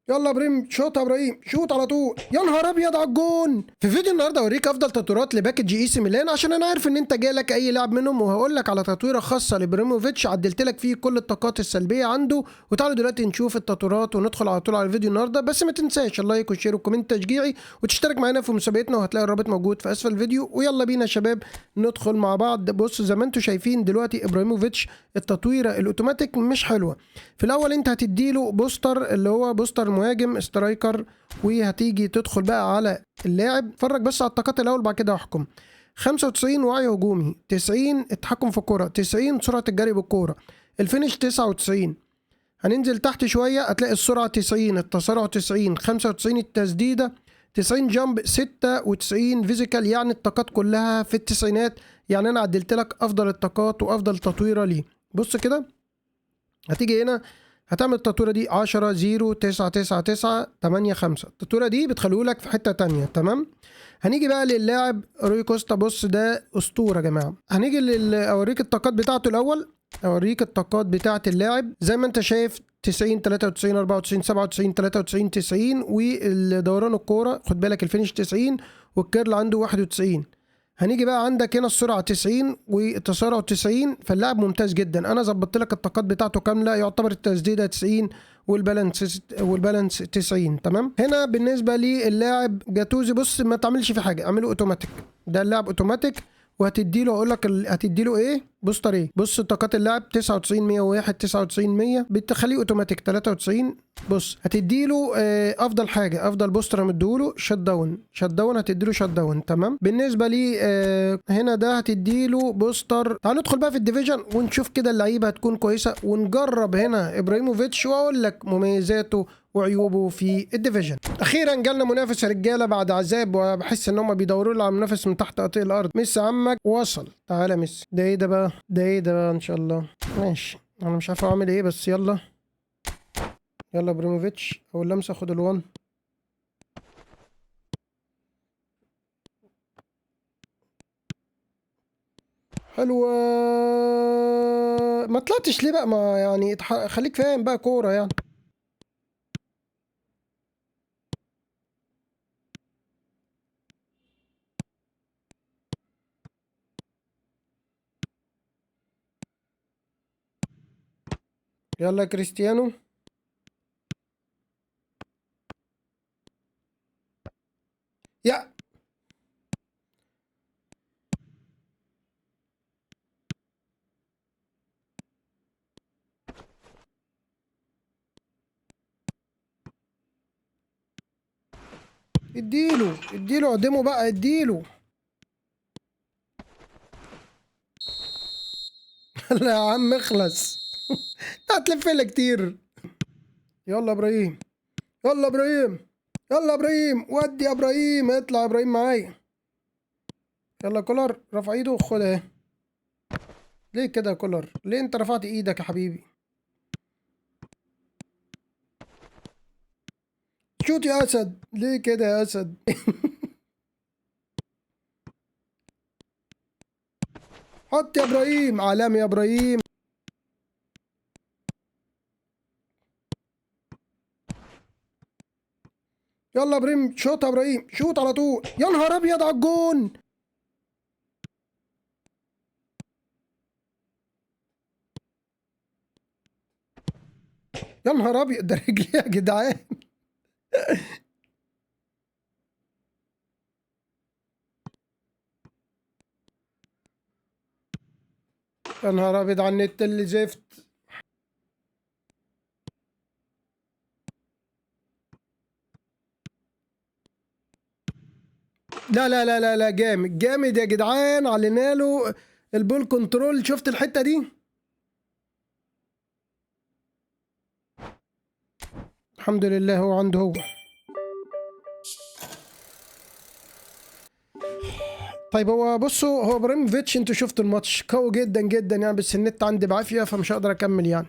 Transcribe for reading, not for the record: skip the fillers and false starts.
يلا يا ابراهيم، شوط يا ابراهيم، شوط على طول. يا نهار ابيض على الجون. في فيديو النهارده اوريك افضل تطويرات لباكج اي سي ميلان، عشان انا عارف ان انت جالك اي لاعب منهم، وهقول لك على تطويره خاصه لابراهيموفيتش عدلت لك فيه كل الطاقات السلبيه عنده. وتعالوا دلوقتي نشوف التطويرات وندخل على طول على الفيديو النهارده. بس ما تنساش اللايك والشير والكومنت تشجيعي، وتشترك معانا في مسابقتنا، وهتلاقي الرابط موجود في اسفل الفيديو. ويلا بينا يا شباب ندخل مع بعض. بص زي ما انتم شايفين دلوقتي ابراهيموفيتش التطويره الاوتوماتيك مش حلوه. في الاول انت هتديله بوستر اللي هو بوستر مهاجم سترايكر، وهتيجي تدخل بقى على اللاعب. اتفرج بس على الطاقات الاول بعد كده احكم. 95 وعي هجومي، 90 التحكم في الكوره، 90 سرعه الجري بالكوره، الفينش 99. هننزل تحت شويه هتلاقي السرعه 90، التسارع 90، 95 التسديده، 90 جامب، 96 فيزيكال. يعني الطاقات كلها في التسعينات. يعني انا عدلت لك افضل الطاقات وافضل تطويره ليه. بص كده، هتيجي هنا هتعمل التطويره دي 10 0 9 9 9 8 5. التطويره دي بتخليه لك في حته تانية. تمام. هنيجي بقى للاعب روي كوستا. بص ده اسطوره يا جماعه. هنيجي اوريك الطاقات بتاعته الاول. اوريك الطاقات بتاعه اللاعب زي ما انت شايف: 90 93 94 97 93 90. والدوران الكوره خد بالك الفينش 90، والكيرل عنده 91. هنيجي بقى عندك هنا السرعه 90 والتسارع 90. فاللاعب ممتاز جدا. انا ظبطت لك الطاقات بتاعته كامله. يعتبر التسديده 90 والبالانس 90. تمام. هنا بالنسبه للاعب جاتوزي، بص ما تعملش فيه حاجه، اعمله اوتوماتيك. ده اللاعب اوتوماتيك. وهتدي له، اقول لك هتدي له ايه بوستر ايه. بص طاقات اللاعب 99 101 99 100. بتخليه اوتوماتيك 93. بص هتدي له افضل حاجه، افضل بوستر مديهوله شت داون. شت داون هتدي له شت داون. تمام. بالنسبه لي هنا ده هتدي له بوستر. تعال ندخل بقى في الديفيجن ونشوف كده اللعيبه هتكون كويسه، ونجرب هنا ابراهيموفيتش واقول لك مميزاته وعيوبه في الديفيجن. اخيرا جالنا منافس رجاله بعد عذاب، وبحس ان هم بيدوروا له على منافس من تحت قطيع الارض. ميسي عمك وصل. تعالى ميسي. ده ايه ده بقى؟ ده ايه ده بقى؟ ان شاء الله ماشي. انا مش عارف اعمل ايه بس يلا. يلا ابراهيموفيتش اول لمسه خد الوان. حلوه. ما طلعتش ليه بقى؟ ما يعني خليك فاهم بقى كوره يعني. يلا كريستيانو. يا اديله اديله اقدمه بقى اديله. لا يا عم اخلص. هتلف لي كتير. يلا ابراهيم. يلا ابراهيم. يلا ابراهيم ودي يا ابراهيم. اطلع يا ابراهيم معايا. يلا كولر رفع ايده خدها اهي. ليه كده يا كولر؟ ليه انت رفعت ايدك يا حبيبي؟ شوت يا اسد. ليه كده يا اسد؟ حط يا ابراهيم. عالمي يا ابراهيم. يلا يا ابراهيم شوط يا ابراهيم، شوط على طول. يا نهار ابيض على الجون. يا نهار ابيض ده رجلي يا جدعان. يا نهار ابيض على النت اللي زفت. لا لا لا لا لا، جامد جامد يا جدعان. علينا له البول كنترول. شفت الحته دي؟ الحمد لله هو عنده هو. طيب هو بصوا، هو ابراهيموفيتش انتوا شفتوا الماتش قوي جدا جدا يعني، بس النت عندي بعافيه فمش هقدر اكمل يعني.